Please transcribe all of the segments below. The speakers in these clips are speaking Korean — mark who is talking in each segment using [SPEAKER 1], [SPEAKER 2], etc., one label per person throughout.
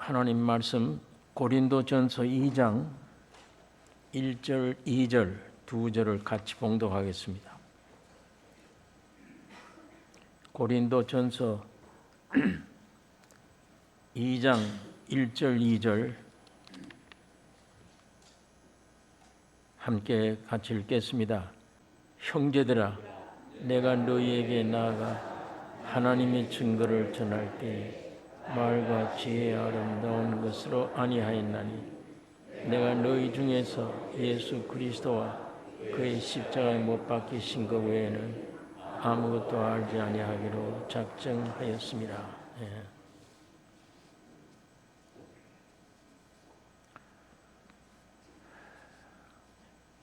[SPEAKER 1] 하나님 말씀 고린도전서 2장 1절, 2절, 2절을 같이 봉독하겠습니다. 고린도전서 2장 1절, 2절 함께 같이 읽겠습니다. 형제들아, 내가 너희에게 나아가 하나님의 증거를 전할 때에 말과 지혜의 아름다운 것으로 아니하였나니 내가 너희 중에서 예수 그리스도와 그의 십자가에 못 박히신 것 외에는 아무것도 알지 아니하기로 작정하였습니다.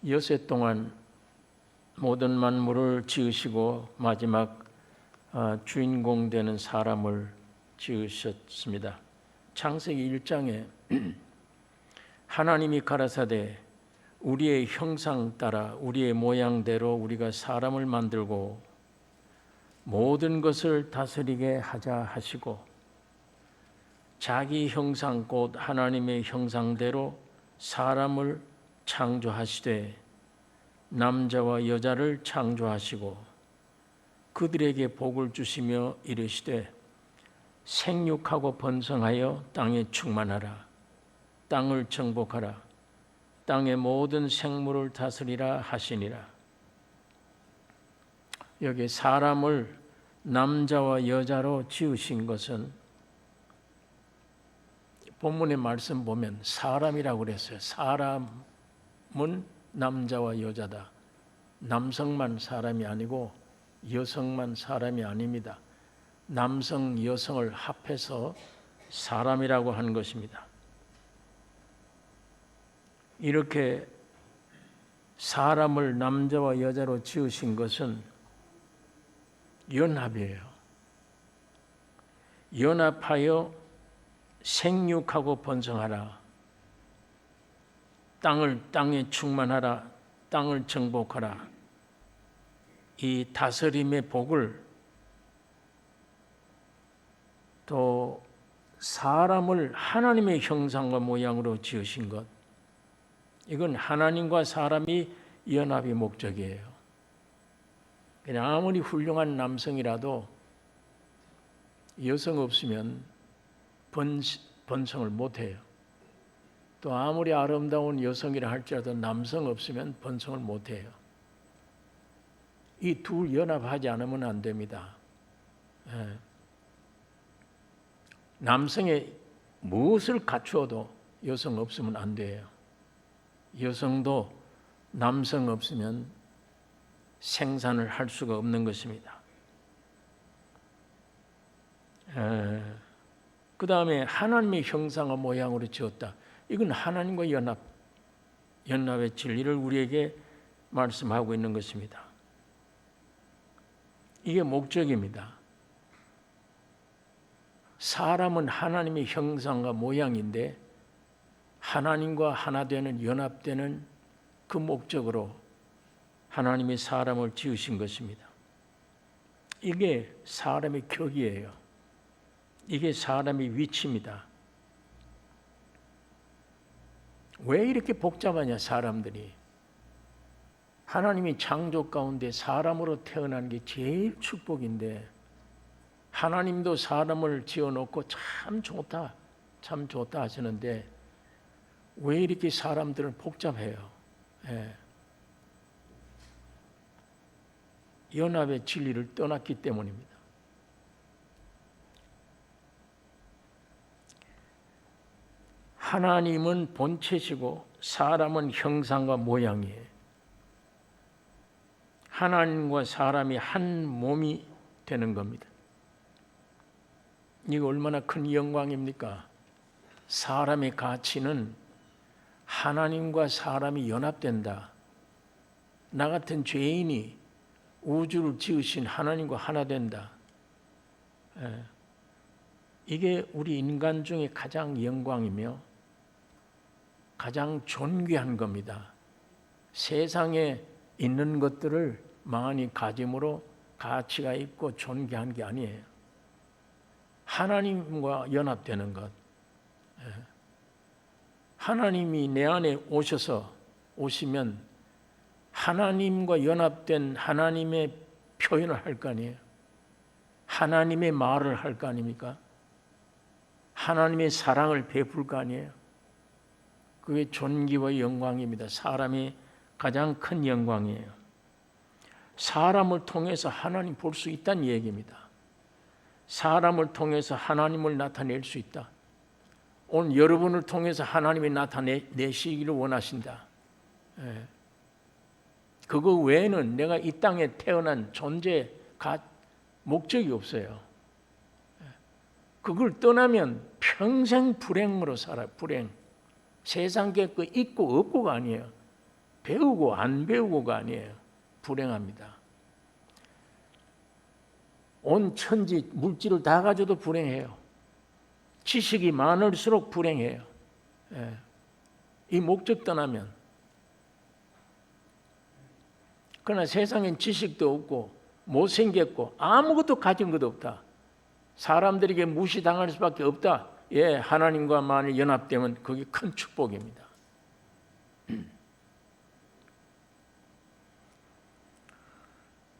[SPEAKER 1] 여세 동안 모든 만물을 지으시고 마지막 주인공 되는 사람을 지으셨습니다. 창세기 1장에 하나님이 가라사대 우리의 형상 따라 우리의 모양대로 우리가 사람을 만들고 모든 것을 다스리게 하자 하시고 자기 형상 곧 하나님의 형상대로 사람을 창조하시되 남자와 여자를 창조하시고 그들에게 복을 주시며 이르시되 생육하고 번성하여 땅에 충만하라. 땅을 정복하라. 땅의 모든 생물을 다스리라 하시니라. 여기 사람을 남자와 여자로 지으신 것은 본문의 말씀 보면 사람이라고 그랬어요. 사람은 남자와 여자다. 남성만 사람이 아니고 여성만 사람이 아닙니다. 남성, 여성을 합해서 사람이라고 한 것입니다. 이렇게 사람을 남자와 여자로 지으신 것은 연합이에요. 연합하여 생육하고 번성하라. 땅에 충만하라. 땅을 정복하라. 이 다스림의 복을 또 사람을 하나님의 형상과 모양으로 지으신 것, 이건 하나님과 사람이 연합의 목적이에요. 그냥 아무리 훌륭한 남성이라도 여성 없으면 번성을 못해요. 또 아무리 아름다운 여성이라 할지라도 남성 없으면 번성을 못해요. 이 둘 연합하지 않으면 안 됩니다. 남성의 무엇을 갖추어도 여성 없으면 안 돼요. 여성도 남성 없으면 생산을 할 수가 없는 것입니다. 그 다음에 하나님의 형상과 모양으로 지었다. 이건 하나님과 연합의 진리를 우리에게 말씀하고 있는 것입니다. 이게 목적입니다. 사람은 하나님의 형상과 모양인데 하나님과 하나 되는, 연합되는 그 목적으로 하나님이 사람을 지으신 것입니다. 이게 사람의 격이에요. 이게 사람의 위치입니다. 왜 이렇게 복잡하냐, 사람들이. 하나님이 창조 가운데 사람으로 태어난 게 제일 축복인데 하나님도 사람을 지어놓고 참 좋다 하시는데 왜 이렇게 사람들은 복잡해요? 연합의 진리를 떠났기 때문입니다. 하나님은 본체시고 사람은 형상과 모양이에요. 하나님과 사람이 한 몸이 되는 겁니다. 이거 얼마나 큰 영광입니까? 사람의 가치는 하나님과 사람이 연합된다. 나 같은 죄인이 우주를 지으신 하나님과 하나 된다. 이게 우리 인간 중에 가장 영광이며 가장 존귀한 겁니다. 세상에 있는 것들을 많이 가짐으로 가치가 있고 존귀한 게 아니에요. 하나님과 연합되는 것, 하나님이 내 안에 오시면 하나님과 연합된 하나님의 표현을 할 거 아니에요. 하나님의 말을 할 거 아닙니까? 하나님의 사랑을 베풀 거 아니에요. 그게 존귀와 영광입니다. 사람이 가장 큰 영광이에요. 사람을 통해서 하나님 볼 수 있다는 얘기입니다. 사람을 통해서 하나님을 나타낼 수 있다. 오늘 여러분을 통해서 하나님이 나타내시기를 원하신다. 그거 외에는 내가 이 땅에 태어난 존재가 목적이 없어요. 그걸 떠나면 평생 불행으로 살아요. 불행. 세상에 그 있고 없고가 아니에요. 배우고 안 배우고가 아니에요. 불행합니다. 온 천지 물질을 다 가져도 불행해요. 지식이 많을수록 불행해요. 이 목적 떠나면. 그러나 세상엔 지식도 없고 못생겼고 아무것도 가진 것도 없다. 사람들에게 무시당할 수밖에 없다. 하나님과 만일 연합되면 그게 큰 축복입니다.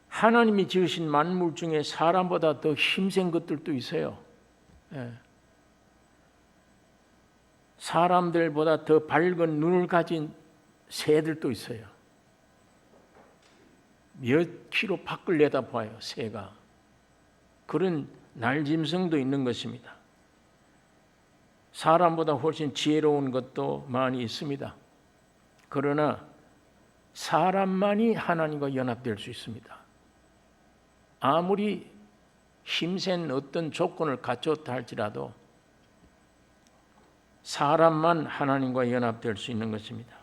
[SPEAKER 1] 하나님이 지으신 만물 중에 사람보다 더 힘센 것들도 있어요. 사람들보다 더 밝은 눈을 가진 새들도 있어요. 몇 킬로 밖을 내다봐요, 새가. 그런 날짐승도 있는 것입니다. 사람보다 훨씬 지혜로운 것도 많이 있습니다. 그러나 사람만이 하나님과 연합될 수 있습니다. 아무리 힘센 어떤 조건을 갖췄다 할지라도 사람만 하나님과 연합될 수 있는 것입니다.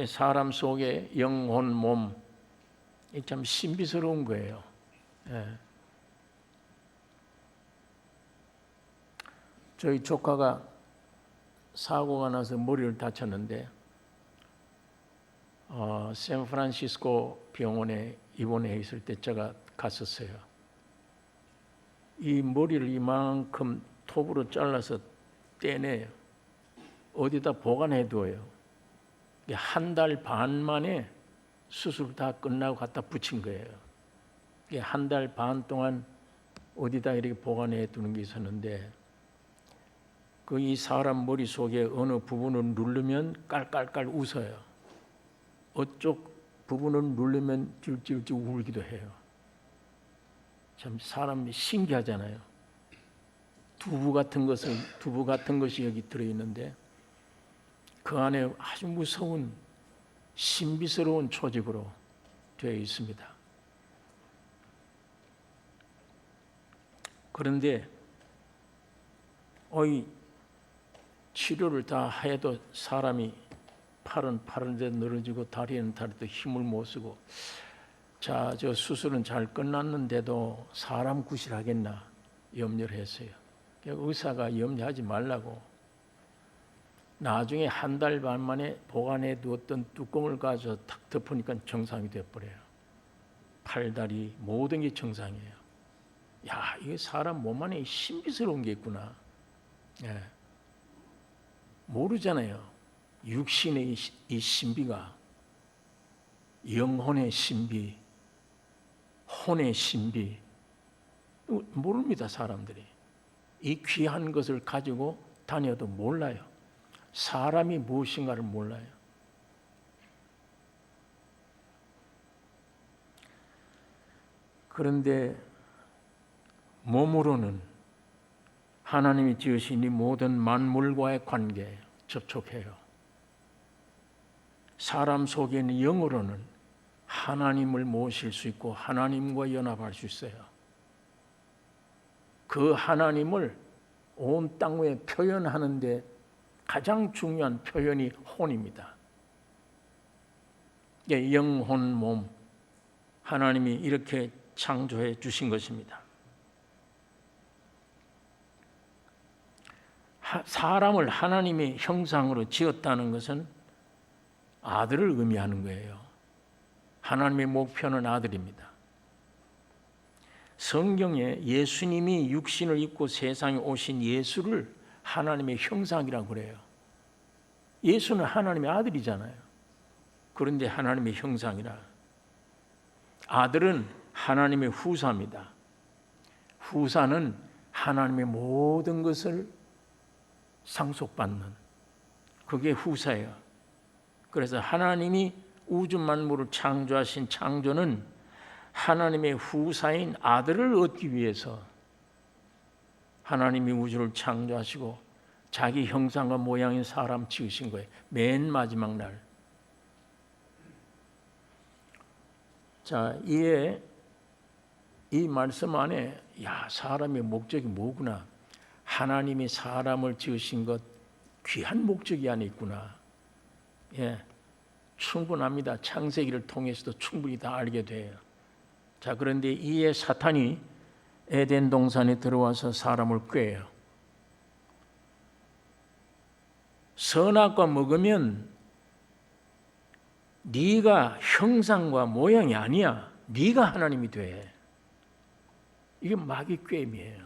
[SPEAKER 1] 사람 속에 영혼, 몸, 참 신비스러운 거예요. 저희 조카가 사고가 나서 머리를 다쳤는데 샌프란시스코 병원에 입원해 있을 때 제가 갔었어요. 이 머리를 이만큼 톱으로 잘라서 떼내요. 어디다 보관해 둬요. 한 달 반 만에 수술 다 끝나고 갖다 붙인 거예요. 한 달 반 동안 어디다 이렇게 보관해 두는 게 있었는데 이 사람 머릿속에 어느 부분을 누르면 깔깔깔 웃어요. 어쪽 부분을 누르면 찔찔찔 울기도 해요. 참 사람이 신기하잖아요. 두부 같은 것이 여기 들어있는데 그 안에 아주 무서운 신비스러운 조직으로 되어 있습니다. 그런데 치료를 다 해도 사람이 팔은 데 늘어지고 다리는 다리도 힘을 못 쓰고 저 수술은 잘 끝났는데도 사람 구실하겠나 염려를 했어요. 의사가 염려하지 말라고 나중에 한 달 반 만에 보관해 두었던 뚜껑을 가져서 탁 덮으니까 정상이 되어버려요. 팔다리 모든 게 정상이에요. 이게 사람 몸 안에 신비스러운 게 있구나. 모르잖아요. 육신의 이 신비가 영혼의 신비, 혼의 신비 모릅니다. 사람들이 이 귀한 것을 가지고 다녀도 몰라요. 사람이 무엇인가를 몰라요. 그런데 몸으로는 하나님이 지으신 이 모든 만물과의 관계에 접촉해요. 사람 속에 있는 영으로는 하나님을 모실 수 있고 하나님과 연합할 수 있어요. 그 하나님을 온 땅 위에 표현하는데 가장 중요한 표현이 혼입니다. 영혼, 몸, 하나님이 이렇게 창조해 주신 것입니다. 사람을 하나님의 형상으로 지었다는 것은 아들을 의미하는 거예요. 하나님의 목표는 아들입니다. 성경에 예수님이 육신을 입고 세상에 오신 예수를 하나님의 형상이라고 그래요. 예수는 하나님의 아들이잖아요. 그런데 하나님의 형상이라. 아들은 하나님의 후사입니다. 후사는 하나님의 모든 것을 상속받는, 그게 후사예요. 그래서 하나님이 우주 만물을 창조하신 창조는 하나님의 후사인 아들을 얻기 위해서 하나님이 우주를 창조하시고 자기 형상과 모양인 사람 지으신 거예요. 맨 마지막 날. 자, 이에 이 말씀 안에 사람의 목적이 뭐구나. 하나님이 사람을 지으신 것 귀한 목적이 안에 있구나. 충분합니다. 창세기를 통해서도 충분히 다 알게 돼요. 자, 그런데 이에 사탄이 에덴 동산에 들어와서 사람을 꾀요. 선악과 먹으면 네가 형상과 모양이 아니야. 네가 하나님이 돼. 이게 마귀 꾀임이에요.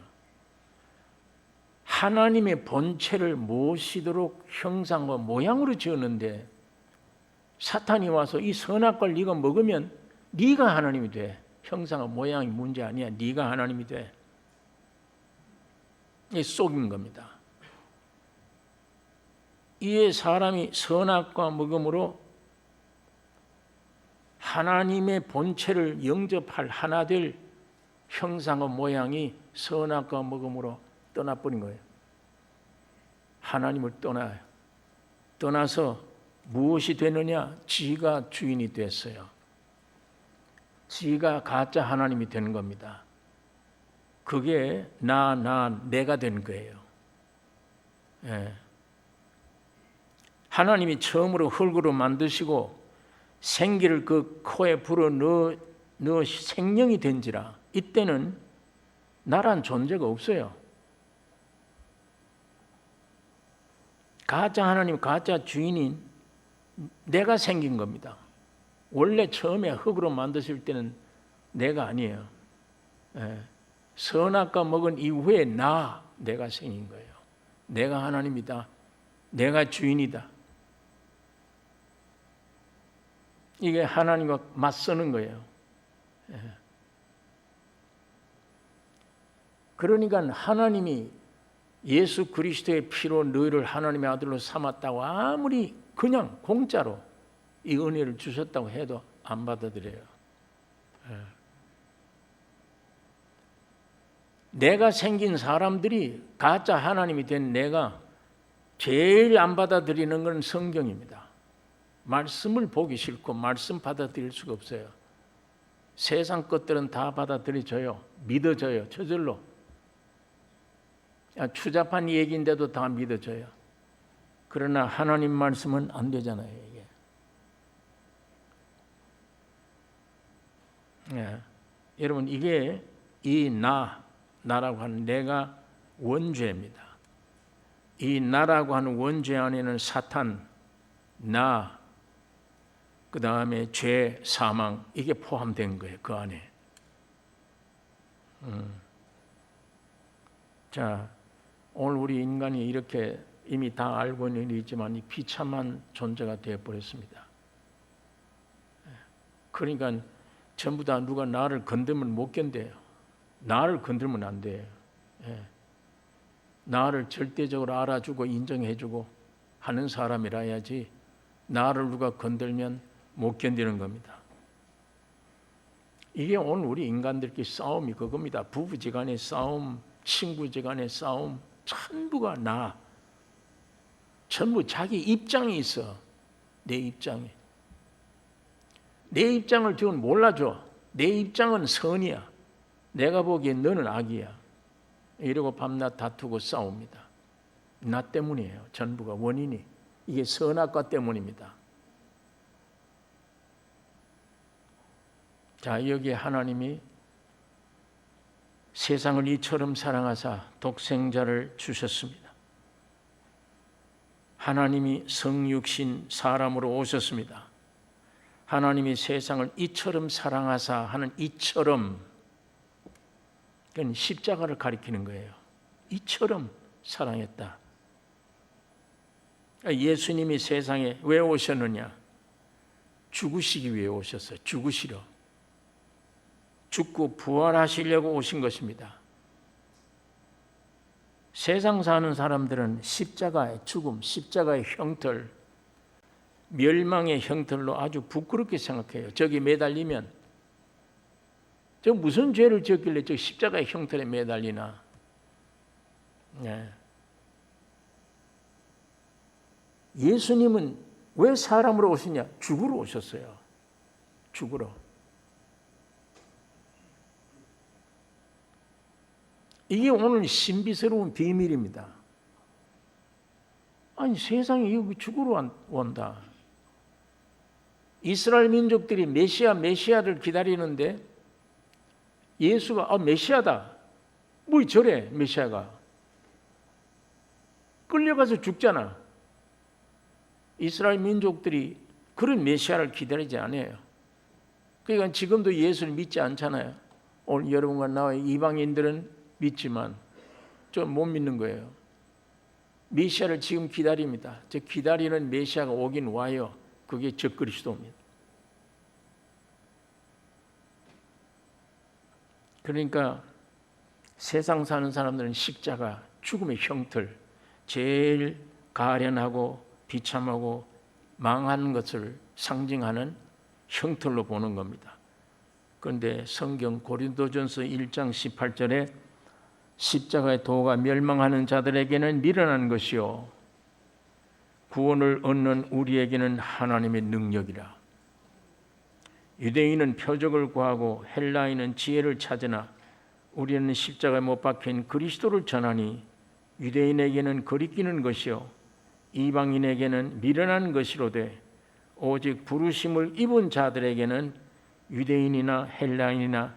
[SPEAKER 1] 하나님의 본체를 모시도록 형상과 모양으로 지었는데 사탄이 와서 이 선악과를 네가 먹으면 네가 하나님이 돼. 형상과 모양이 문제 아니야. 네가 하나님이 돼. 이게 속인 겁니다. 이에 사람이 선악과 먹음으로 하나님의 본체를 영접할 하나 될 형상과 모양이 선악과 먹음으로 떠나버린 거예요. 하나님을 떠나요. 떠나서 무엇이 되느냐? 지가 주인이 됐어요. 지가 가짜 하나님이 되는 겁니다. 그게 내가 된 거예요. 하나님이 처음으로 흙으로 만드시고 생기를 그 코에 불어 넣어 생명이 된지라. 이때는 나란 존재가 없어요. 가짜 하나님, 가짜 주인인 내가 생긴 겁니다. 원래 처음에 흙으로 만드실 때는 내가 아니에요. 선악과 먹은 이후에 내가 생긴 거예요. 내가 하나님이다. 내가 주인이다. 이게 하나님과 맞서는 거예요. 그러니까 하나님이 예수 그리스도의 피로 너희를 하나님의 아들로 삼았다고 아무리 그냥 공짜로 이 은혜를 주셨다고 해도 안 받아들여요. 내가 생긴 사람들이 가짜 하나님이 된 내가 제일 안 받아들이는 건 성경입니다. 말씀을 보기 싫고 말씀 받아들일 수가 없어요. 세상 것들은 다 받아들여져요. 믿어져요. 저절로. 추잡한 얘기인데도 다 믿어져요. 그러나 하나님 말씀은 안 되잖아요. 이게. 여러분, 이게 이 나라고 하는 내가 원죄입니다. 이 나라고 하는 원죄 안에는 사탄, 그 다음에 죄, 사망, 이게 포함된 거예요. 그 안에. 자, 오늘 우리 인간이 이렇게 이미 다 알고는 있지만 비참한 존재가 되어버렸습니다. 그러니까 전부 다 누가 나를 건들면 못 견뎌요. 나를 건들면 안 돼요. 나를 절대적으로 알아주고 인정해주고 하는 사람이라야지 나를 누가 건들면 못 견디는 겁니다. 이게 오늘 우리 인간들끼리 싸움이 그겁니다. 부부지간의 싸움, 친구지간의 싸움, 전부가 전부 자기 입장이 있어. 내 입장에. 내 입장을 지금 몰라줘. 내 입장은 선이야. 내가 보기엔 너는 악이야. 이러고 밤낮 다투고 싸웁니다. 나 때문이에요. 전부가 원인이. 이게 선악과 때문입니다. 자, 여기에 하나님이 세상을 이처럼 사랑하사 독생자를 주셨습니다. 하나님이 성육신 사람으로 오셨습니다. 하나님이 세상을 이처럼 사랑하사 하는 이처럼, 그건 십자가를 가리키는 거예요. 이처럼 사랑했다. 예수님이 세상에 왜 오셨느냐? 죽으시기 위해 오셨어요. 죽으시려. 죽고 부활하시려고 오신 것입니다. 세상 사는 사람들은 십자가의 죽음, 십자가의 형틀, 멸망의 형틀로 아주 부끄럽게 생각해요. 저기 매달리면 저 무슨 죄를 지었길래 저 십자가의 형틀에 매달리나. 네. 예수님은 왜 사람으로 오시냐? 죽으러 오셨어요. 죽으러. 이게 오늘 신비스러운 비밀입니다. 아니 세상에 여기 죽으러 온다. 이스라엘 민족들이 메시아를 기다리는데 예수가 메시아다. 뭐 저래 메시아가. 끌려가서 죽잖아. 이스라엘 민족들이 그런 메시아를 기다리지 않아요. 그러니까 지금도 예수를 믿지 않잖아요. 오늘 여러분과 나와 이방인들은 믿지만 좀 못 믿는 거예요. 메시아를 지금 기다립니다. 저 기다리는 메시아가 오긴 와요. 그게 적그리스도입니다. 그러니까 세상 사는 사람들은 십자가, 죽음의 형틀, 제일 가련하고 비참하고 망한 것을 상징하는 형틀로 보는 겁니다. 그런데 성경 고린도전서 1장 18절에 십자가의 도가 멸망하는 자들에게는 미련한 것이요 구원을 얻는 우리에게는 하나님의 능력이라. 유대인은 표적을 구하고 헬라인은 지혜를 찾으나 우리는 십자가에 못 박힌 그리스도를 전하니 유대인에게는 거리끼는 것이요 이방인에게는 미련한 것이로되 오직 부르심을 입은 자들에게는 유대인이나 헬라인이나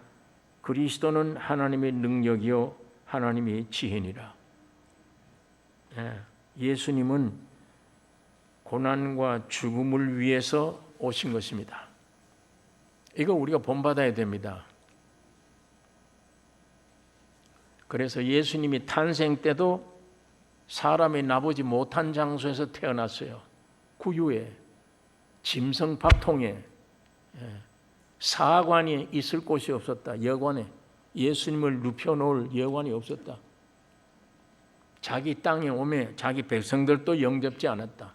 [SPEAKER 1] 그리스도는 하나님의 능력이요 하나님의 지혜니라. 예수님은 고난과 죽음을 위해서 오신 것입니다. 이거 우리가 본받아야 됩니다. 그래서 예수님이 탄생 때도 사람이 나보지 못한 장소에서 태어났어요. 구유에, 짐승 밥통에, 사관이 있을 곳이 없었다. 여관에 예수님을 눕혀놓을 여관이 없었다. 자기 땅에 오매 자기 백성들도 영접지 않았다.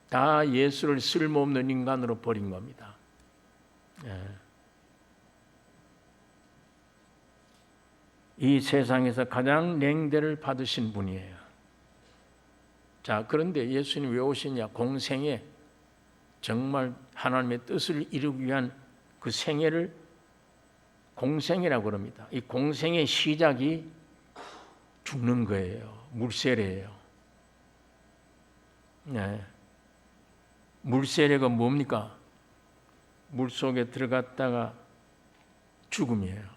[SPEAKER 1] 다 예수를 쓸모없는 인간으로 버린 겁니다. 이 세상에서 가장 냉대를 받으신 분이에요. 자, 그런데 예수님 왜 오시냐? 공생에 정말 하나님의 뜻을 이루기 위한 그 생애를 공생이라고 그럽니다. 이 공생의 시작이 죽는 거예요. 물세례예요. 네. 물세례가 뭡니까? 물속에 들어갔다가 죽음이에요.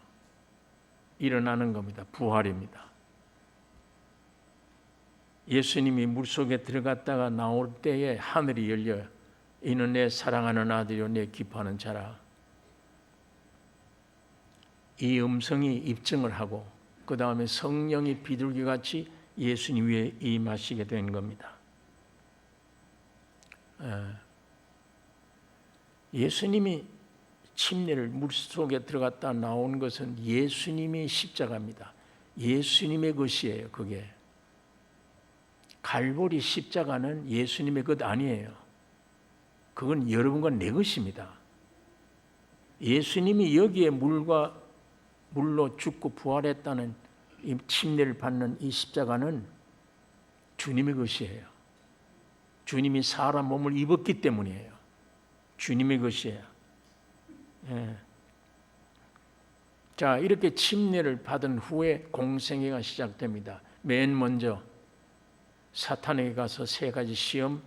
[SPEAKER 1] 일어나는 겁니다. 부활입니다. 예수님이 물속에 들어갔다가 나올 때에 하늘이 열려요. 이는 내 사랑하는 아들이요 내 기뻐하는 자라. 이 음성이 입증을 하고 그 다음에 성령이 비둘기같이 예수님 위에 임하시게 된 겁니다. 예수님이 침례를 물속에 들어갔다 나온 것은 예수님의 십자가입니다. 예수님의 것이에요. 그게 갈보리 십자가는 예수님의 것 아니에요. 그건 여러분과 내 것입니다. 예수님이 여기에 물로 죽고 부활했다는 이 침례를 받는 이 십자가는 주님의 것이에요. 주님이 사람 몸을 입었기 때문이에요. 주님의 것이에요. 자, 이렇게 침례를 받은 후에 공생애가 시작됩니다. 맨 먼저 사탄에게 가서 세 가지 시험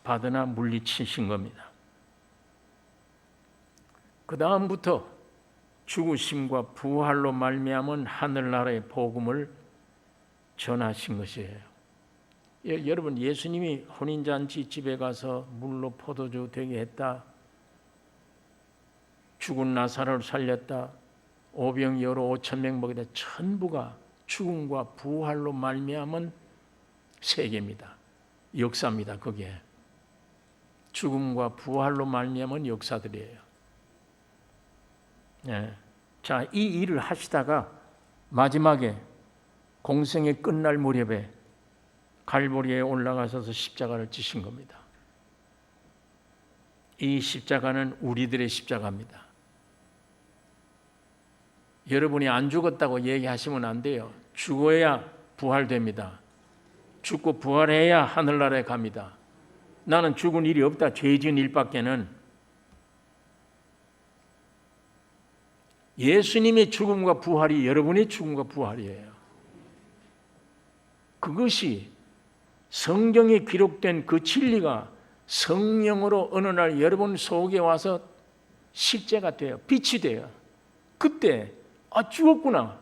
[SPEAKER 1] 받으나 물리치신 겁니다. 그 다음부터 죽으심과 부활로 말미암은 하늘나라의 복음을 전하신 것이에요. 여러분, 예수님이 혼인잔치 집에 가서 물로 포도주 되게 했다. 죽은 나사로를 살렸다. 오병이어로 5,000명 먹이다. 전부가 죽음과 부활로 말미암은 세계입니다. 역사입니다. 그게 죽음과 부활로 말미암은 역사들이에요. 예. 자, 이 일을 하시다가 마지막에 공생이 끝날 무렵에 갈보리에 올라가셔서 십자가를 지신 겁니다. 이 십자가는 우리들의 십자가입니다. 여러분이 안 죽었다고 얘기하시면 안 돼요. 죽어야 부활됩니다. 죽고 부활해야 하늘나라에 갑니다. 나는 죽은 일이 없다. 죄 지은 일밖에는. 예수님의 죽음과 부활이 여러분의 죽음과 부활이에요. 그것이 성경에 기록된 그 진리가 성령으로 어느 날 여러분 속에 와서 실제가 돼요. 빛이 돼요. 그때 죽었구나.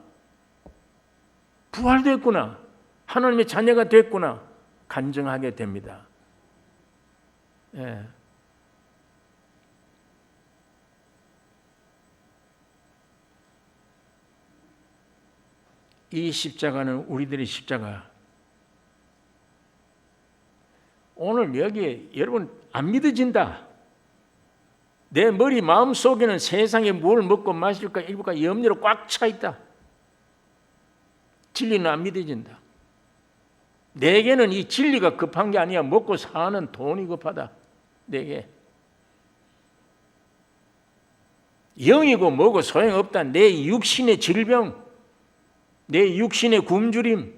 [SPEAKER 1] 부활됐구나. 하나님의 자녀가 됐구나. 간증하게 됩니다. 예. 이 십자가는 우리들의 십자가. 오늘 여기에 여러분 안 믿어진다. 내 머리 마음속에는 세상에 뭘 먹고 마실까 입을까 염려로 꽉 차 있다. 진리는 안 믿어진다. 내게는 이 진리가 급한 게 아니야. 먹고 사는 돈이 급하다. 내게. 영이고 뭐고 소용없다. 내 육신의 질병, 내 육신의 굶주림,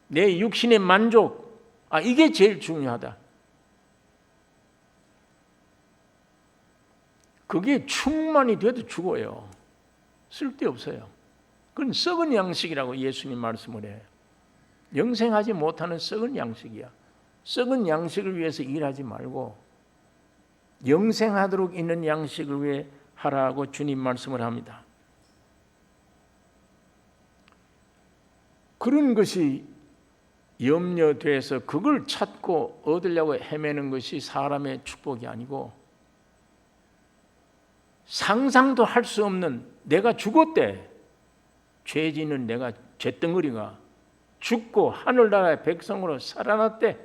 [SPEAKER 1] 내 육신의 만족, 이게 제일 중요하다. 그게 충만이 돼도 죽어요. 쓸데없어요. 그건 썩은 양식이라고 예수님 말씀을 해요. 영생하지 못하는 썩은 양식이야. 썩은 양식을 위해서 일하지 말고 영생하도록 있는 양식을 위해 하라고 주님 말씀을 합니다. 그런 것이 염려돼서 그걸 찾고 얻으려고 헤매는 것이 사람의 축복이 아니고 상상도 할 수 없는 내가 죽었대. 죄 짓는 내가 죄덩어리가 죽고 하늘나라의 백성으로 살아났대.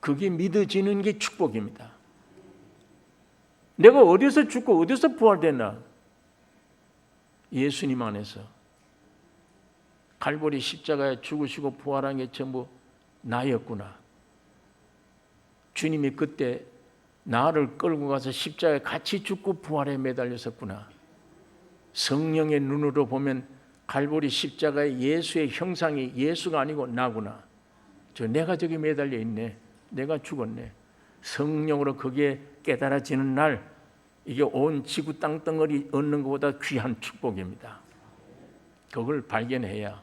[SPEAKER 1] 그게 믿어지는 게 축복입니다. 내가 어디서 죽고 어디서 부활됐나? 예수님 안에서. 갈보리 십자가에 죽으시고 부활한 게 전부 나였구나. 주님이 그때 나를 끌고 가서 십자가에 같이 죽고 부활에 매달렸었구나. 성령의 눈으로 보면 갈보리 십자가의 예수의 형상이 예수가 아니고 나구나. 내가 저기 매달려 있네. 내가 죽었네. 성령으로 그게 깨달아지는 날 이게 온 지구 땅덩어리 얻는 것보다 귀한 축복입니다. 그걸 발견해야.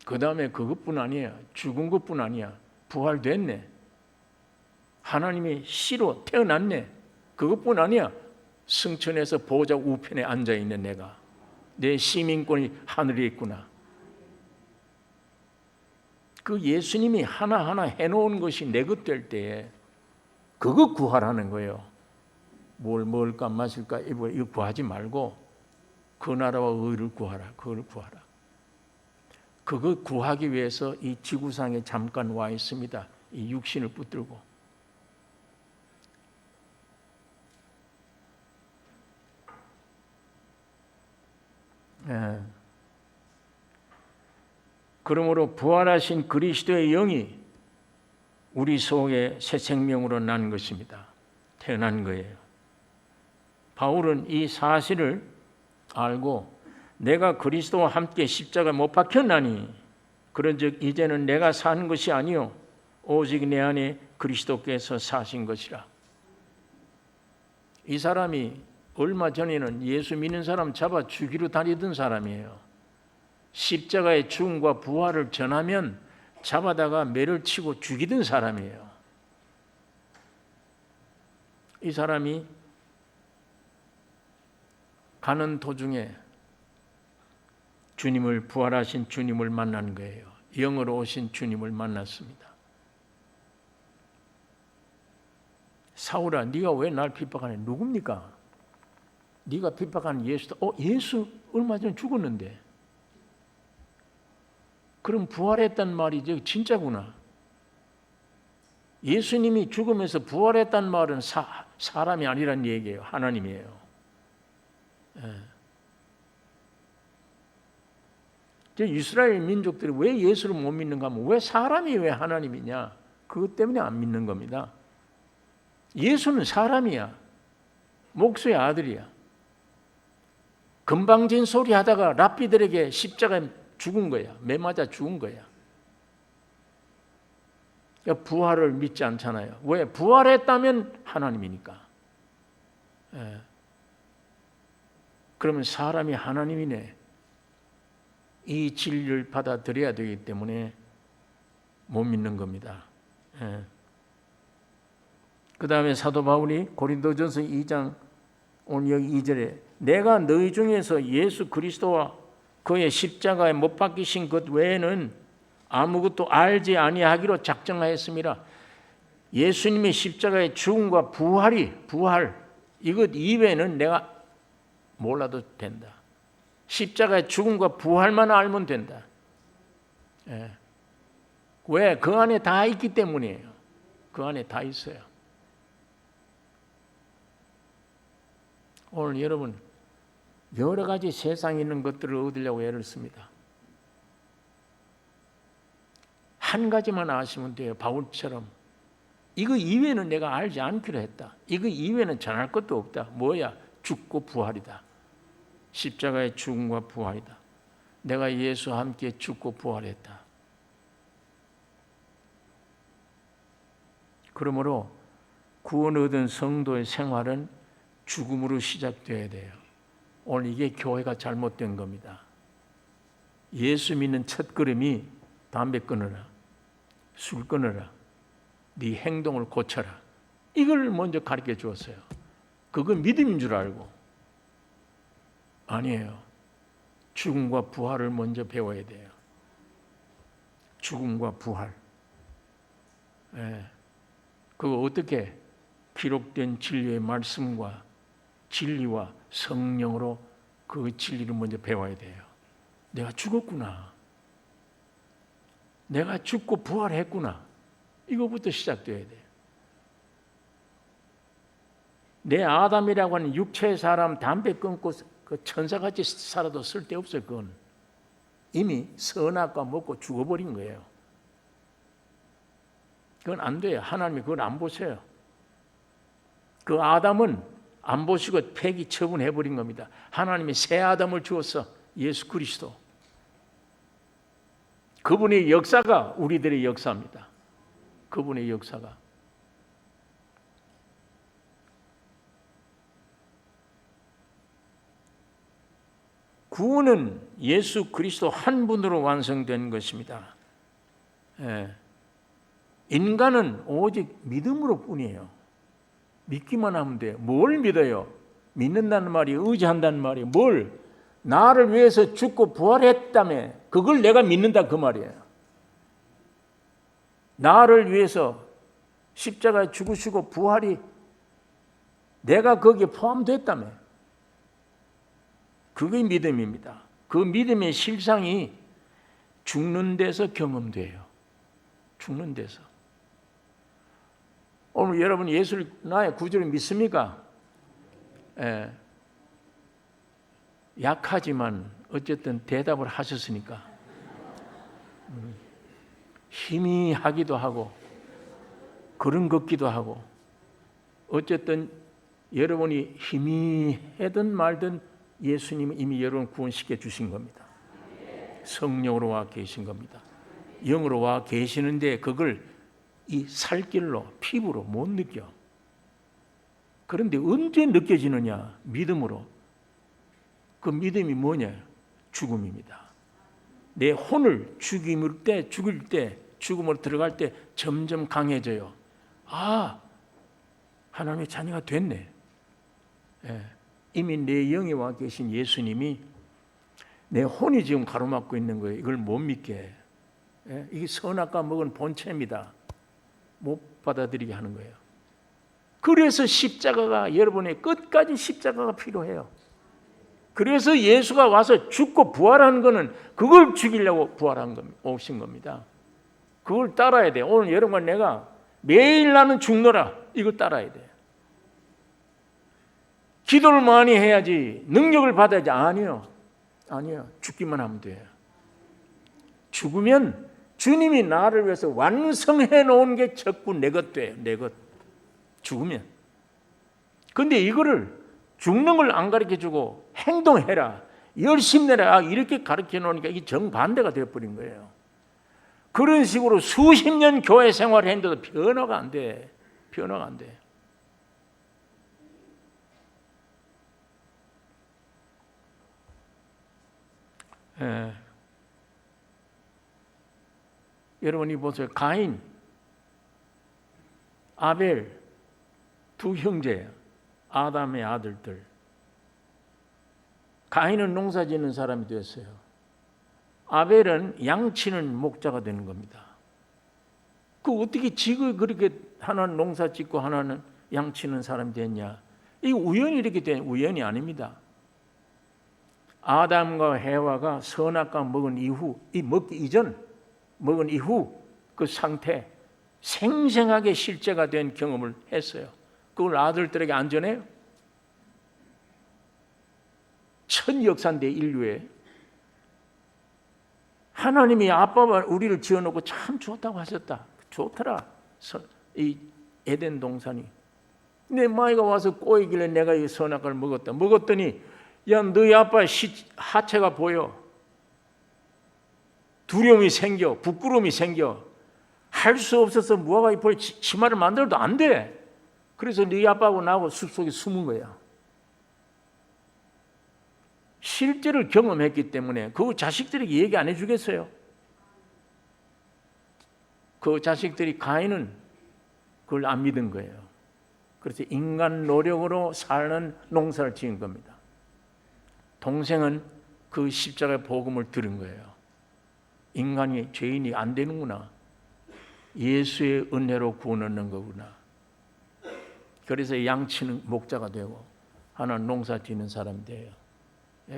[SPEAKER 1] 그 다음에 그것뿐 아니야. 죽은 것뿐 아니야. 부활됐네. 하나님이 씨로 태어났네. 그것뿐 아니야. 승천해서 보좌 우편에 앉아있는 내가. 내 시민권이 하늘에 있구나. 그 예수님이 하나하나 해놓은 것이 내 것 될 때에 그거 구하라는 거예요. 뭘 먹을까 마실까 이거 구하지 말고 그 나라와 의를 구하라. 그걸 구하라. 그거 구하기 위해서 이 지구상에 잠깐 와 있습니다. 이 육신을 붙들고. 그러므로 부활하신 그리스도의 영이 우리 속에 새 생명으로 난 것입니다. 태어난 거예요. 바울은 이 사실을 알고 내가 그리스도와 함께 십자가에 못 박혔나니 그런즉 이제는 내가 사는 것이 아니요 오직 내 안에 그리스도께서 사신 것이라. 이 사람이 얼마 전에는 예수 믿는 사람 잡아 죽이러 다니던 사람이에요. 십자가의 죽음과 부활을 전하면 잡아다가 매를 치고 죽이던 사람이에요. 이 사람이 가는 도중에 주님을 부활하신 주님을 만난 거예요. 영으로 오신 주님을 만났습니다. 사울아, 네가 왜 날 핍박하냐? 누굽니까? 네가 핍박하는 예수다. 예수 얼마 전에 죽었는데. 그럼 부활했단 말이죠. 진짜구나. 예수님이 죽으면서 부활했단 말은 사람이 아니란 얘기예요. 하나님이에요. 이스라엘 민족들이 왜 예수를 못 믿는가 하면 왜 사람이 왜 하나님이냐? 그것 때문에 안 믿는 겁니다. 예수는 사람이야. 목수의 아들이야. 금방진 소리 하다가 랍비들에게 십자가에 죽은 거야. 매 맞아 죽은 거야. 그러니까 부활을 믿지 않잖아요. 왜? 부활했다면 하나님이니까. 그러면 사람이 하나님이네. 이 진리를 받아들여야 되기 때문에 못 믿는 겁니다. 그 다음에 사도 바울이 고린도전서 2장 오늘 여기 2절에 내가 너희 중에서 예수 그리스도와 그의 십자가에 못 박히신 것 외에는 아무것도 알지 아니하기로 작정하였습니다. 예수님의 십자가의 죽음과 부활 이것 이외에는 내가 몰라도 된다. 십자가의 죽음과 부활만 알면 된다. 왜? 그 안에 다 있기 때문이에요. 그 안에 다 있어요. 오늘 여러분 여러 가지 세상에 있는 것들을 얻으려고 애를 씁니다. 한 가지만 아시면 돼요. 바울처럼 이거 이외에는 내가 알지 않기로 했다. 이거 이외에는 전할 것도 없다. 뭐야? 죽고 부활이다. 십자가의 죽음과 부활이다. 내가 예수와 함께 죽고 부활했다. 그러므로 구원 얻은 성도의 생활은 죽음으로 시작돼야 돼요. 오늘 이게 교회가 잘못된 겁니다. 예수 믿는 첫 걸음이 담배 끊어라, 술 끊어라, 네 행동을 고쳐라. 이걸 먼저 가르쳐 주었어요. 그건 믿음인 줄 알고. 아니에요. 죽음과 부활을 먼저 배워야 돼요. 죽음과 부활. 그거 어떻게? 기록된 진리의 말씀과 진리와 성령으로 그 진리를 먼저 배워야 돼요. 내가 죽었구나. 내가 죽고 부활했구나. 이거부터 시작돼야 돼요. 내 아담이라고 하는 육체의 사람 담배 끊고 그 천사같이 살아도 쓸데없어요. 그건 이미 선악과 먹고 죽어버린 거예요. 그건 안 돼요. 하나님이 그걸 안 보세요. 그 아담은 안 보시고 폐기 처분해버린 겁니다. 하나님이 새 아담을 주었어. 예수 그리스도. 그분의 역사가 우리들의 역사입니다. 그분의 역사가. 구원은 예수 그리스도 한 분으로 완성된 것입니다. 인간은 오직 믿음으로 뿐이에요. 믿기만 하면 돼요. 뭘 믿어요? 믿는다는 말이 의지한다는 말이 뭘? 나를 위해서 죽고 부활했다며 그걸 내가 믿는다 그 말이에요. 나를 위해서 십자가에 죽으시고 부활이 내가 거기에 포함됐다며 그게 믿음입니다. 그 믿음의 실상이 죽는 데서 경험돼요. 죽는 데서. 오늘 여러분 예수를 나의 구주를 믿습니까? 약하지만 어쨌든 대답을 하셨으니까 희미하기도 하고 그런 것기도 하고 어쨌든 여러분이 희미하든 말든 예수님은 이미 여러분 구원시켜 주신 겁니다. 성령으로 와 계신 겁니다. 영으로 와 계시는데 그걸 이 살길로 피부로 못 느껴. 그런데 언제 느껴지느냐? 믿음으로. 그 믿음이 뭐냐? 죽음입니다. 내 혼을 죽일 때 죽음으로 들어갈 때 점점 강해져요. 아, 하나님의 자녀가 됐네. 이미 내 영에 와 계신 예수님이 내 혼이 지금 가로막고 있는 거예요. 이걸 못 믿게. 이게 선악과 먹은 본체입니다. 못 받아들이게 하는 거예요. 그래서 십자가가 여러분의 끝까지 십자가가 필요해요. 그래서 예수가 와서 죽고 부활한 거는 그걸 죽이려고 오신 겁니다. 그걸 따라야 돼. 오늘 여러분 내가 매일 나는 죽노라 이거 따라야 돼. 기도를 많이 해야지 능력을 받아야지. 아니요. 죽기만 하면 돼요. 죽으면 주님이 나를 위해서 완성해 놓은 게 전부 내 것 돼요. 내 것. 죽으면. 근데 이거를 죽는 걸 안 가르쳐주고 행동해라, 열심히 내라 이렇게 가르쳐 놓으니까 이게 정반대가 되어버린 거예요. 그런 식으로 수십 년 교회 생활을 했는데도 변화가 안 돼. 변화가 안 돼. 여러분이 보세요. 가인, 아벨 두 형제, 아담의 아들들. 가인은 농사 짓는 사람이 되었어요. 아벨은 양치는 목자가 되는 겁니다. 그 어떻게 지가 그렇게 하나는 농사 짓고 하나는 양치는 사람이 됐냐? 이 우연히 이렇게 된 우연이 아닙니다. 아담과 해와가 선악과 먹은 이후, 이 먹기 이전 먹은 이후 그 상태 생생하게 실제가 된 경험을 했어요. 그걸 아들들에게 안 전해요? 첫 역사인데 인류에 하나님이 아빠가 우리를 지어놓고 참 좋다고 하셨다. 좋더라. 이 에덴 동산이. 내 마이가 와서 꼬이길래 내가 이 선악과를 먹었다. 먹었더니 야 너희 아빠 하체가 보여. 두려움이 생겨. 부끄러움이 생겨. 할 수 없어서 무화과 잎을 치마를 만들어도 안 돼. 그래서 네 아빠하고 나하고 숲속에 숨은 거야. 실제를 경험했기 때문에 그 자식들에게 얘기 안 해주겠어요? 그 자식들이 가인은 그걸 안 믿은 거예요. 그래서 인간 노력으로 사는 농사를 지은 겁니다. 동생은 그 십자가의 복음을 들은 거예요. 인간이 죄인이 안 되는구나. 예수의 은혜로 구원 얻는 거구나. 그래서 양치는 목자가 되고 하나는 농사 짓는 사람이 돼요.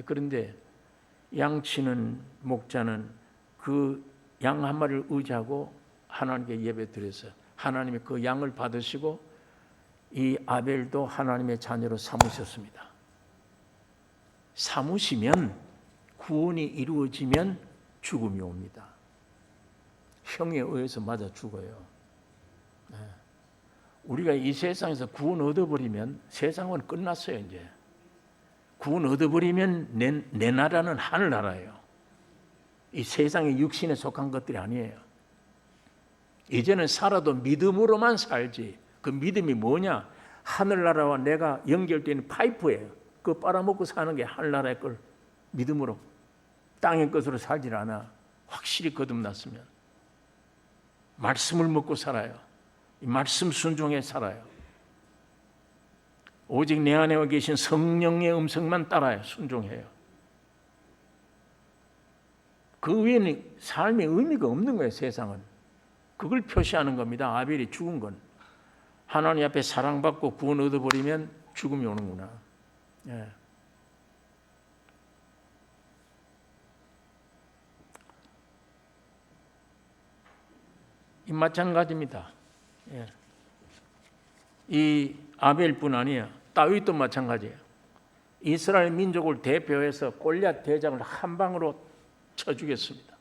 [SPEAKER 1] 그런데 양치는 목자는 그 양 한 마리를 의지하고 하나님께 예배 드렸어요. 하나님이 그 양을 받으시고 이 아벨도 하나님의 자녀로 삼으셨습니다. 삼으시면 구원이 이루어지면 죽음이 옵니다. 형에 의해서 맞아 죽어요. 우리가 이 세상에서 구원 얻어버리면 세상은 끝났어요. 이제 구원 얻어버리면 내 나라는 하늘나라예요. 이 세상의 육신에 속한 것들이 아니에요. 이제는 살아도 믿음으로만 살지. 그 믿음이 뭐냐? 하늘나라와 내가 연결되는 파이프예요. 그거 빨아먹고 사는 게 하늘나라의 걸 믿음으로. 땅의 것으로 살질 않아. 확실히 거듭났으면 말씀을 먹고 살아요. 이 말씀 순종해 살아요. 오직 내 안에 계신 성령의 음성만 따라요. 순종해요. 그 외에는 삶의 의미가 없는 거예요. 세상은. 그걸 표시하는 겁니다. 아벨이 죽은 건. 하나님 앞에 사랑받고 구원 얻어버리면 죽음이 오는구나. 이 마찬가지입니다. 이 아벨뿐 아니야. 다윗도 마찬가지예요. 이스라엘 민족을 대표해서 골리앗 대장을 한 방으로 쳐 죽였습니다.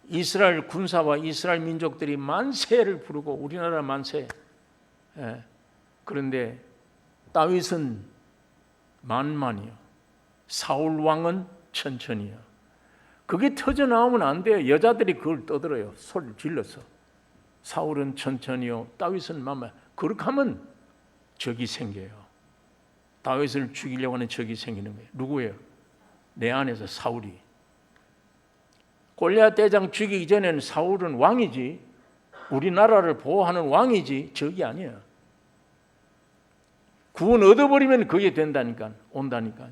[SPEAKER 1] 이스라엘 군사와 이스라엘 민족들이 만세를 부르고 우리나라 만세. 그런데 다윗은 만만이요. 사울 왕은 천천히요. 그게 터져 나오면 안 돼요. 여자들이 그걸 떠들어요. 소리를 질러서. 사울은 천천히요. 다윗은 만만. 그렇게 하면 적이 생겨요. 다윗을 죽이려고 하는 적이 생기는 거예요. 누구예요? 내 안에서 사울이. 골리앗 대장 죽이기 전에는 사울은 왕이지, 우리나라를 보호하는 왕이지 적이 아니에요. 구원 얻어버리면 그게 된다니까. 온다니까.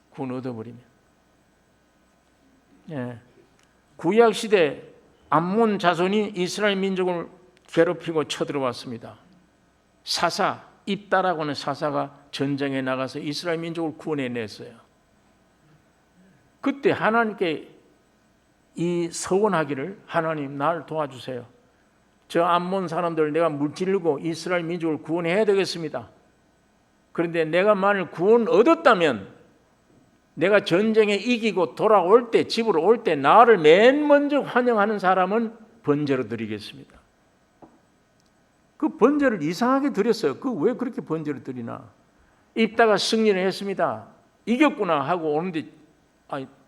[SPEAKER 1] 구원 얻어버리면. 구약시대 암몬 자손이 이스라엘 민족을 괴롭히고 쳐들어왔습니다. 사사, 입다라고 하는 사사가 전쟁에 나가서 이스라엘 민족을 구원해냈어요. 그때 하나님께 이 서원하기를, 하나님 날 도와주세요. 저 암몬 사람들 내가 물질르고 이스라엘 민족을 구원해야 되겠습니다. 그런데 내가 만일 구원 얻었다면 내가 전쟁에 이기고 돌아올 때, 집으로 올 때 나를 맨 먼저 환영하는 사람은 번제로 드리겠습니다. 그 번제를 이상하게 드렸어요. 그 왜 그렇게 번제를 드리나? 입다가 승리를 했습니다. 이겼구나 하고 오는데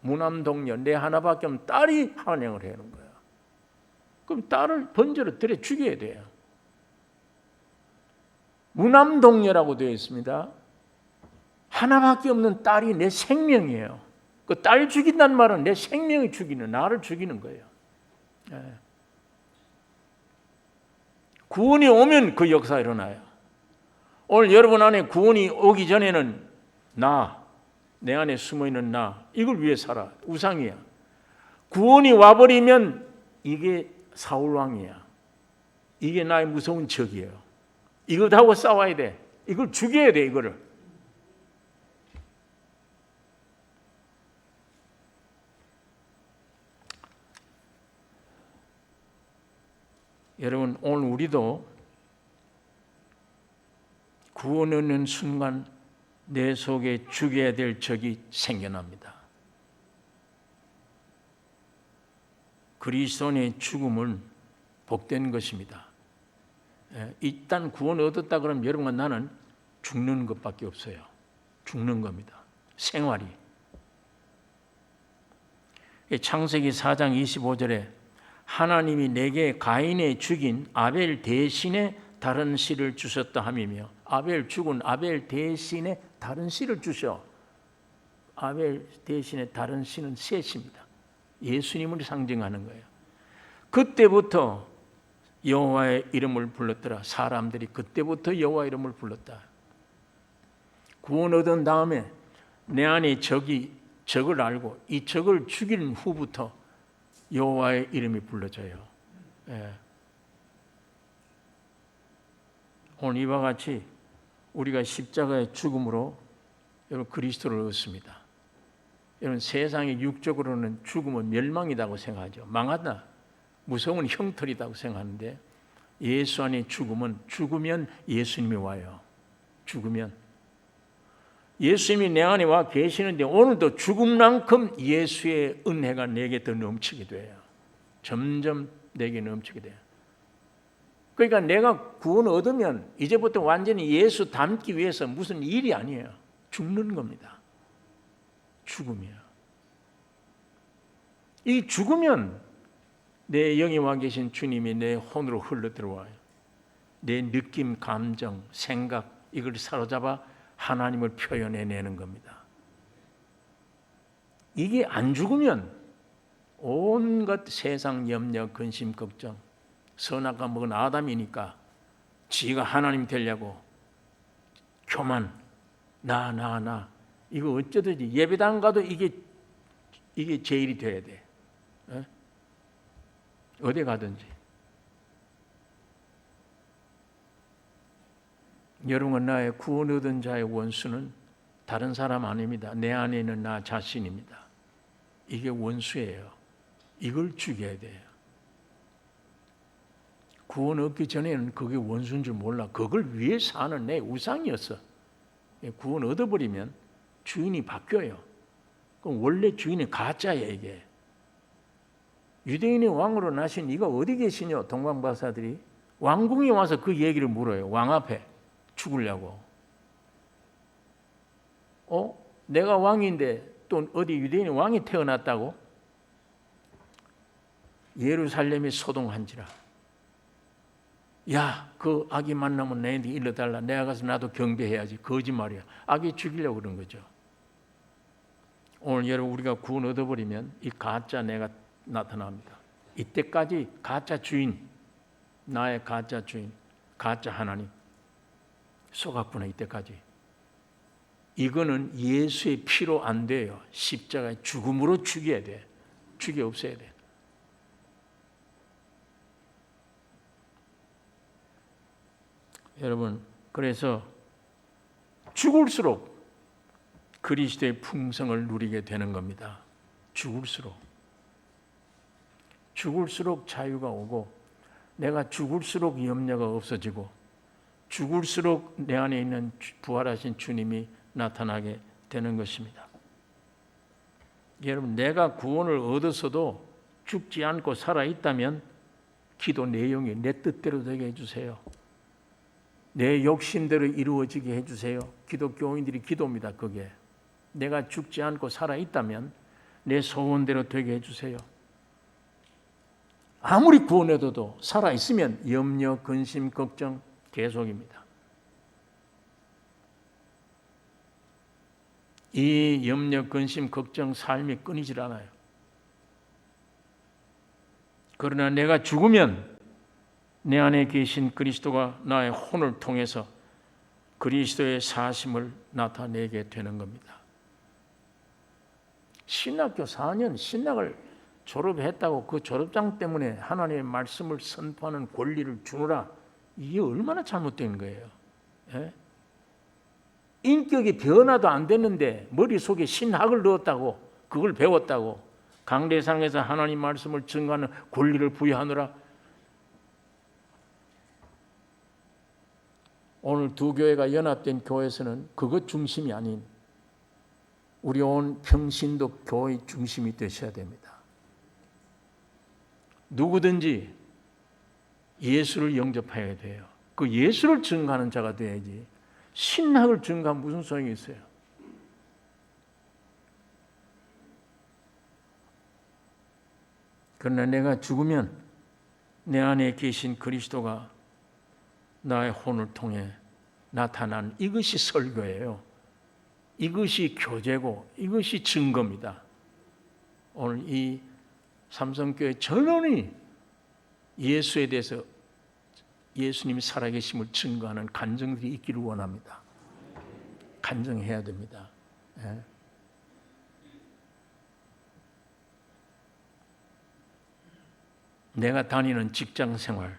[SPEAKER 1] 무남동녀 내 하나밖에 없는 딸이 환영을 해는 거야. 그럼 딸을 번제로 드려 죽여야 돼요. 무남동녀라고 되어 있습니다. 하나밖에 없는 딸이 내 생명이에요. 그 딸 죽인다는 말은 내 생명이 죽이는, 나를 죽이는 거예요. 구원이 오면 그 역사가 일어나요. 오늘 여러분 안에 구원이 오기 전에는 내 안에 숨어있는 나, 이걸 위해 살아. 우상이야. 구원이 와버리면 이게 사울왕이야. 이게 나의 무서운 적이에요. 이것하고 싸워야 돼. 이걸 죽여야 돼, 이거를. 여러분, 오늘 우리도 구원 얻는 순간 내 속에 죽여야 될 적이 생겨납니다. 그리스도인의 죽음은 복된 것입니다. 일단 구원 얻었다 그러면 여러분과 나는 죽는 것밖에 없어요. 죽는 겁니다. 생활이. 창세기 4장 25절에 하나님이 내게 가인의 죽인 아벨 대신에 다른 씨를 주셨다 함이며, 아벨 죽은 아벨 대신에 다른 씨를 주셔. 아벨 대신에 다른 씨는 셋입니다. 예수님을 상징하는 거예요. 그때부터 여호와의 이름을 불렀더라. 사람들이 그때부터 여호와 이름을 불렀다. 구원 얻은 다음에 내 안에 적을 알고 이 적을 죽이는 후부터 여호와의 이름이 불러져요. 오늘 이와 같이 우리가 십자가의 죽음으로 여러분 그리스도를 얻습니다. 여러분 세상의 육적으로는 죽음은 멸망이라고 생각하죠. 망하다, 무서운 형틀이라고 생각하는데 예수 안에 죽으면 예수님이 와요. 죽으면 예수님이 내 안에 와 계시는데 오늘도 죽음만큼 예수의 은혜가 내게 더 넘치게 돼요. 점점 내게 넘치게 돼요. 그러니까 내가 구원 얻으면 이제부터 완전히 예수 닮기 위해서 무슨 일이 아니에요. 죽는 겁니다. 죽음이에요. 이 죽으면 내 영에 와 계신 주님이 내 혼으로 흘러 들어와요. 내 느낌, 감정, 생각 이걸 사로잡아 하나님을 표현해내는 겁니다. 이게 안 죽으면 온갖 세상 염려, 근심, 걱정, 선악과 먹은 아담이니까 지가 하나님 되려고 교만, 나 이거 어쩌든지 예배당 가도 이게 제일이 돼야 돼. 어디 가든지. 여러분, 나의 구원 얻은 자의 원수는 다른 사람 아닙니다. 내 안에 있는 나 자신입니다. 이게 원수예요. 이걸 죽여야 돼요. 구원 얻기 전에는 그게 원수인 줄 몰라. 그걸 위해 사는 내 우상이었어. 구원 얻어버리면 주인이 바뀌어요. 그럼 원래 주인이 가짜야 이게. 유대인의 왕으로 나신 이가 어디 계시냐? 동방박사들이 왕궁에 와서 그 얘기를 물어요. 왕 앞에 죽으려고. 내가 왕인데 또 어디 유대인의 왕이 태어났다고? 예루살렘이 소동한지라. 야, 그 아기 만나면 내한테 일러달라. 내가 가서 나도 경배해야지. 거짓말이야. 아기 죽이려고 그런 거죠. 오늘 여러분 우리가 구원 얻어버리면 이 가짜 내가 나타납니다. 이때까지 가짜 주인, 나의 가짜 주인, 가짜 하나님 속았구나. 이때까지. 이거는 예수의 피로 안 돼요. 십자가의 죽음으로 죽여야 돼. 죽여 없애야 돼. 여러분, 그래서 죽을수록 그리스도의 풍성을 누리게 되는 겁니다. 죽을수록 자유가 오고, 내가 죽을수록 염려가 없어지고, 죽을수록 내 안에 있는 부활하신 주님이 나타나게 되는 것입니다. 여러분, 내가 구원을 얻었어도 죽지 않고 살아있다면 기도 내용이 내 뜻대로 되게 해주세요. 내 욕심대로 이루어지게 해주세요. 기독교인들이 기도입니다. 그게 내가 죽지 않고 살아있다면 내 소원대로 되게 해주세요. 아무리 구원해도 살아있으면 염려, 근심, 걱정 계속입니다. 이 염려, 근심, 걱정 삶이 끊이질 않아요. 그러나 내가 죽으면 내 안에 계신 그리스도가 나의 혼을 통해서 그리스도의 사심을 나타내게 되는 겁니다. 신학교 4년 신학을 졸업했다고 그 졸업장 때문에 하나님의 말씀을 선포하는 권리를 주느라, 이게 얼마나 잘못된 거예요. 예? 인격이 변화도 안 됐는데 머릿속에 신학을 넣었다고, 그걸 배웠다고 강대상에서 하나님 말씀을 증거하는 권리를 부여하느라. 오늘 두 교회가 연합된 교회에서는 그것 중심이 아닌 우리 온 평신도 교회 중심이 되셔야 됩니다. 누구든지 예수를 영접해야 돼요. 그 예수를 증거하는 자가 돼야지 신학을 증거하면 무슨 소용이 있어요? 그러나 내가 죽으면 내 안에 계신 그리스도가 나의 혼을 통해 나타난, 이것이 설교예요. 이것이 교제고 이것이 증거입니다. 오늘 이 삼성교회 전원이 예수에 대해서, 예수님이 살아계심을 증거하는 간증들이 있기를 원합니다. 간증해야 됩니다. 예. 내가 다니는 직장 생활,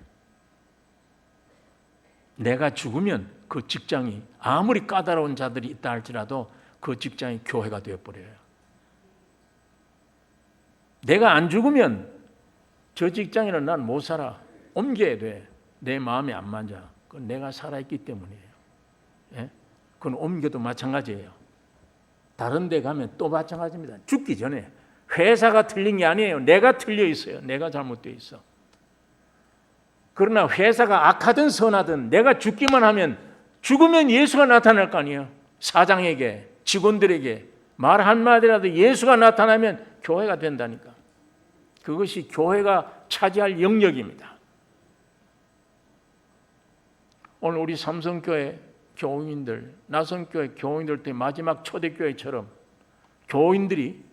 [SPEAKER 1] 내가 죽으면 그 직장이 아무리 까다로운 자들이 있다 할지라도 그 직장이 교회가 되어버려요. 내가 안 죽으면 저 직장에는 난 못 살아. 옮겨야 돼. 내 마음에 안 맞아. 그건 내가 살아있기 때문이에요. 예? 그건 옮겨도 마찬가지예요. 다른 데 가면 또 마찬가지입니다. 죽기 전에. 회사가 틀린 게 아니에요. 내가 틀려 있어요. 내가 잘못되어 있어. 그러나 회사가 악하든 선하든 내가 죽기만 하면, 죽으면 예수가 나타날 거 아니에요. 사장에게, 직원들에게 말 한마디라도 예수가 나타나면 교회가 된다니까. 그것이 교회가 차지할 영역입니다. 오늘 우리 삼성교회 교인들, 나성교회 교인들 때 마지막 초대교회처럼 교인들이,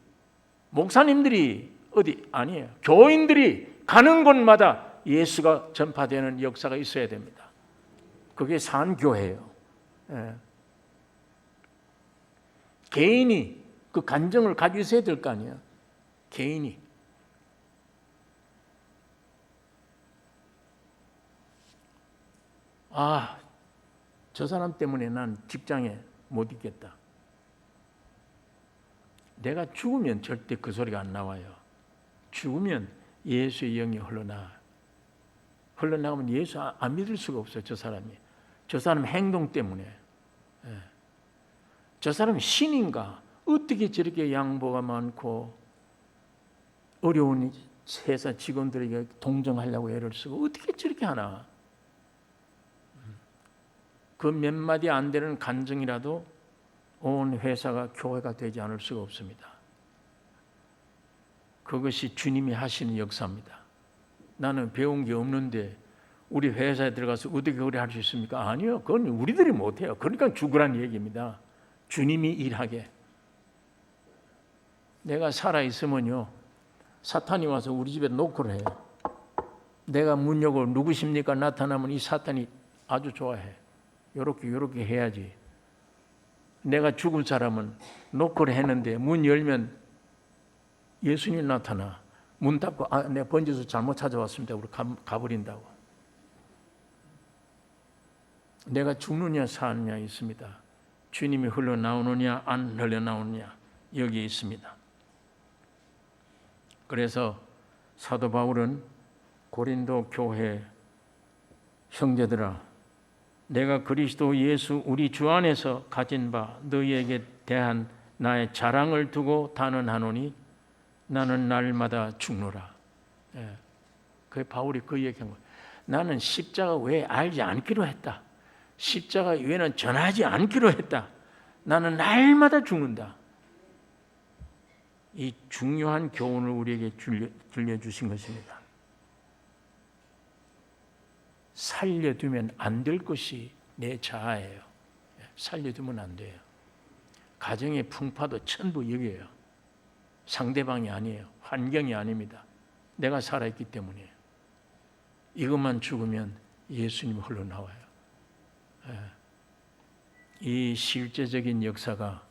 [SPEAKER 1] 목사님들이 어디 아니에요. 교인들이 가는 곳마다 예수가 전파되는 역사가 있어야 됩니다. 그게 산교회예요. 예. 개인이 그 간증을 가지고 있어야 될 거 아니에요. 개인이. 저 사람 때문에 난 직장에 못 있겠다. 내가 죽으면 절대 그 소리가 안 나와요. 죽으면 예수의 영이 흘러나가면 예수 안 믿을 수가 없어요. 저 사람이. 저 사람 행동 때문에. 저 사람이 신인가? 어떻게 저렇게 양보가 많고 어려운 회사 직원들에게 동정하려고 애를 쓰고 어떻게 저렇게 하나? 그 몇 마디 안 되는 간증이라도 온 회사가 교회가 되지 않을 수가 없습니다. 그것이 주님이 하시는 역사입니다. 나는 배운 게 없는데 우리 회사에 들어가서 어떻게 그래 할 수 있습니까? 아니요. 그건 우리들이 못해요. 그러니까 죽으란 얘기입니다. 주님이 일하게. 내가 살아있으면요, 사탄이 와서 우리 집에 노크를 해요. 내가 문 열고 누구십니까? 나타나면 이 사탄이 아주 좋아해. 요렇게 해야지. 내가 죽은 사람은 노크를 했는데 문 열면 예수님이 나타나. 문 닫고 내가 번지수 잘못 찾아왔습니다. 우리 가버린다고. 내가 죽느냐 사느냐 있습니다. 주님이 흘러나오느냐 안 흘러나오느냐 여기에 있습니다. 그래서 사도 바울은 고린도 교회 형제들아, 내가 그리스도 예수 우리 주 안에서 가진 바 너희에게 대한 나의 자랑을 두고 단언하노니 나는 날마다 죽노라. 그 바울이 그 얘기한 거예요. 나는 십자가 외에 알지 않기로 했다. 십자가 외에는 전하지 않기로 했다. 나는 날마다 죽는다. 이 중요한 교훈을 우리에게 들려주신 것입니다. 살려두면 안 될 것이 내 자아예요. 살려두면 안 돼요. 가정의 풍파도 전부 여기에요. 상대방이 아니에요. 환경이 아닙니다. 내가 살아있기 때문이에요. 이것만 죽으면 예수님 흘러나와요. 이 실제적인 역사가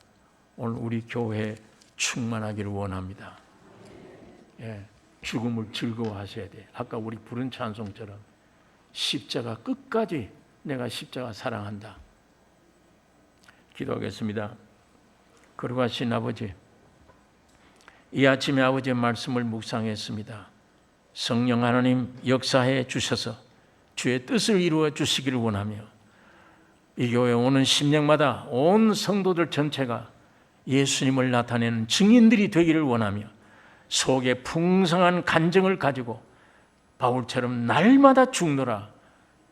[SPEAKER 1] 오늘 우리 교회에 충만하기를 원합니다. 죽음을 즐거워하셔야 돼요. 아까 우리 부른 찬송처럼 십자가 끝까지 내가 십자가 사랑한다. 기도하겠습니다. 거룩하신 아버지, 이 아침에 아버지의 말씀을 묵상했습니다. 성령 하나님 역사해 주셔서 주의 뜻을 이루어 주시기를 원하며 이 교회에 오는 심령마다 온 성도들 전체가 예수님을 나타내는 증인들이 되기를 원하며 속에 풍성한 간증을 가지고 바울처럼 날마다 죽노라,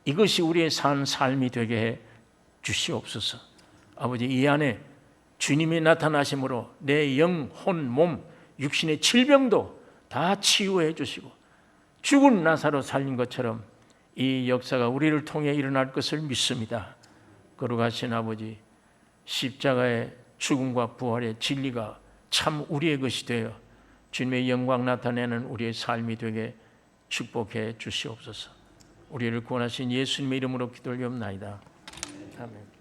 [SPEAKER 1] 이것이 우리의 산 삶이 되게 해 주시옵소서. 아버지, 이 안에 주님이 나타나심으로 내 영, 혼, 몸, 육신의 질병도 다 치유해 주시고 죽은 나사로 살린 것처럼 이 역사가 우리를 통해 일어날 것을 믿습니다. 거룩하신 아버지, 십자가의 죽음과 부활의 진리가 참 우리의 것이 되어 주님의 영광 나타내는 우리의 삶이 되게 축복해 주시옵소서. 우리를 구원하신 예수님의 이름으로 기도 올리옵나이다. 아멘.